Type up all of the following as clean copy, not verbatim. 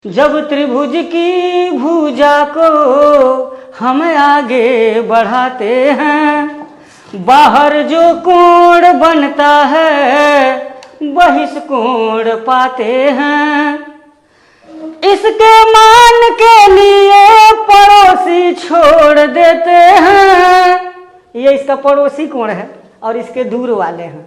जब त्रिभुज की भुजा को हम आगे बढ़ाते हैं, बाहर जो कोण बनता है बहिष्कोण पाते हैं। इसके मान के लिए पड़ोसी छोड़ देते हैं, ये इसका पड़ोसी कोण है और इसके दूर वाले हैं।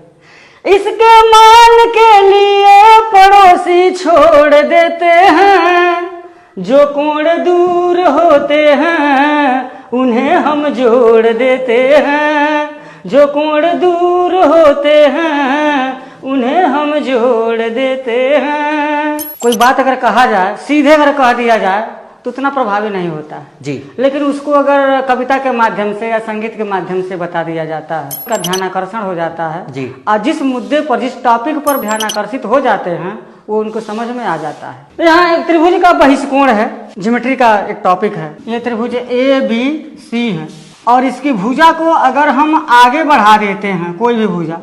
इसके मान के लिए पड़ोसी छोड़ देते हैं, जो कोण दूर होते हैं उन्हें हम जोड़ देते हैं। जो कोण दूर होते हैं उन्हें हम जोड़ देते हैं। कोई बात अगर कहा जाए, सीधे अगर कह दिया जाए तो उतना प्रभावी नहीं होता है जी, लेकिन उसको अगर कविता के माध्यम से या संगीत के माध्यम से बता दिया जाता है, उसका ध्यान आकर्षण हो जाता है जी। और जिस मुद्दे पर, जिस टॉपिक पर ध्यान आकर्षित हो जाते हैं वो उनको समझ में आ जाता है। तो यहाँ एक त्रिभुज का बहिष्कोण है, ज्योमेट्री का एक टॉपिक है। ये त्रिभुज ABC है और इसकी भुजा को अगर हम आगे बढ़ा देते हैं, कोई भी भुजा,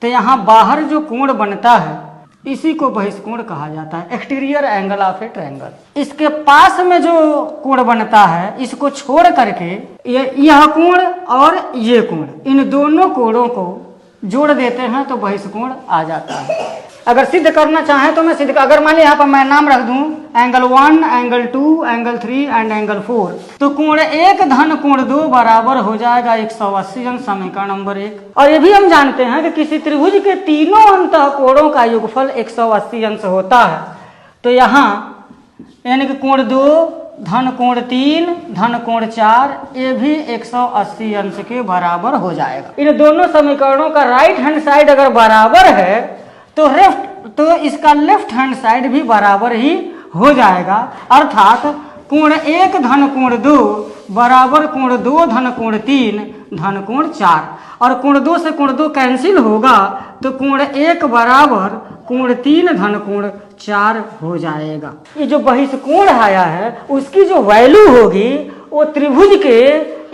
तो यहाँ बाहर जो कोण बनता है इसी को बहिष्कोण कहा जाता है, exterior angle of A triangle. इसके पास में जो कोण बनता है इसको छोड़ करके यह कोण और ये कोण, इन दोनों कोणों को जोड़ देते हैं तो बहिष्कोण आ जाता है। अगर सिद्ध करना चाहें तो मैं सिद्ध, अगर मान लीजिए यहाँ पर मैं नाम रख दूं angle 1, angle 2, angle 3 and angle 4, तो कोण 1 धन कोण 2 बराबर हो जाएगा 180 अंश, समीकरण नंबर 1। और ये भी हम जानते हैं कि किसी त्रिभुज के तीनों अंतः कोणों का योगफल 180 अंश होता है। तो यहाँ यानी कि कोण 2 धन कोण 3 धन कोण 4 ये भी 180 अंश के बराबर हो जाएगा। इन दोनों समीकरणों का राइट हैंड साइड अगर बराबर है तो इसका लेफ्ट हैंड साइड भी बराबर ही हो जाएगा। अर्थात कोण 1 धन कोण 2 बराबर कोण 2 धन कोण 3 धन कोण 4, और कोण 2 से कोण 2 कैंसिल होगा तो कोण 1 बराबर कोण 3 धन कोण 4 हो जाएगा। ये जो बहिष्कोण आया है उसकी जो वैल्यू होगी वो त्रिभुज के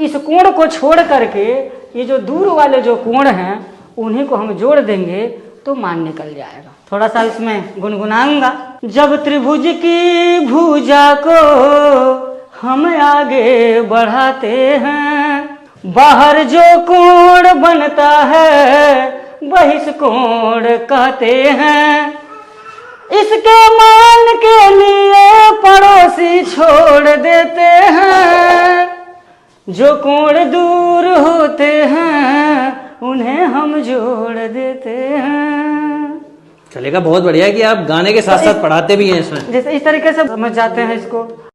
इस कोण को छोड़ करके ये जो दूर वाले जो कोण हैं उन्हीं को हम जोड़ देंगे तो मान निकल जाएगा। थोड़ा सा इसमें गुनगुनाऊंगा। जब त्रिभुज की भुजा को हम आगे बढ़ाते हैं, बाहर जो कोण बनता है बहिष्कोण कहते हैं। इसके मान के लिए पड़ोसी छोड़ देते हैं, जो कोण दूर होते हैं उन्हें हम जोड़ देते हैं। चलेगा, बहुत बढ़िया है कि आप गाने के साथ साथ पढ़ाते भी हैं इसमें। जैसे इस तरीके से समझ जाते हैं इसको।